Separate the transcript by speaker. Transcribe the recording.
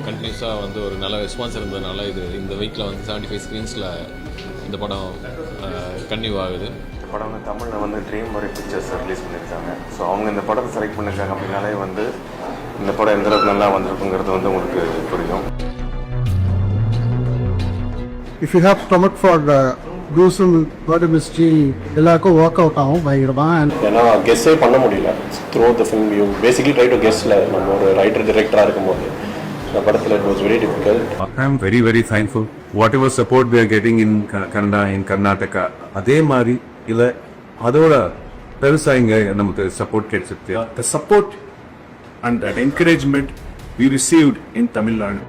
Speaker 1: கண்டினியூஸாக வந்து ஒரு நல்ல ரெஸ்பான்ஸ் இருந்ததுனால இந்த வீக்கில் வந்து 75 ஸ்க்ரீன்ஸில் இந்த படம் கன்டினியூ ஆகுது.
Speaker 2: இந்த படம் வந்து தமிழில் வந்து ட்ரீம் மாதிரி பிக்சர்ஸ் ரிலீஸ் பண்ணியிருக்காங்க. ஸோ அவங்க இந்த படத்தை செலக்ட் பண்ணியிருக்காங்க அப்படின்னாலே வந்து இந்த படம் எந்த அளவுக்கு நல்லா வந்திருக்குங்கிறது வந்து உங்களுக்கு புரியும்.
Speaker 3: If you have stomach for gruesome murder mystery, எல்லாருக்கும் ஒர்க் அவுட் ஆகும் பயங்கரமாக.
Speaker 4: ஏன்னா கெஸ்ஸே பண்ண முடியல. Through the film you basically try to கெஸ்ல நம்ம ஒரு ரைட்டர் டிரெக்டராக இருக்கும்போது இந்த படத்தில் it was very difficult.
Speaker 5: I am very very thankful whatever support we are getting in Kannada in Karnataka. அதே மாதிரி இல்லை அதோட பெருசாக இங்கே நமக்கு சப்போர்ட் கிடைச்சிருக்கு.
Speaker 6: The support and that encouragement we received in Tamil Nadu.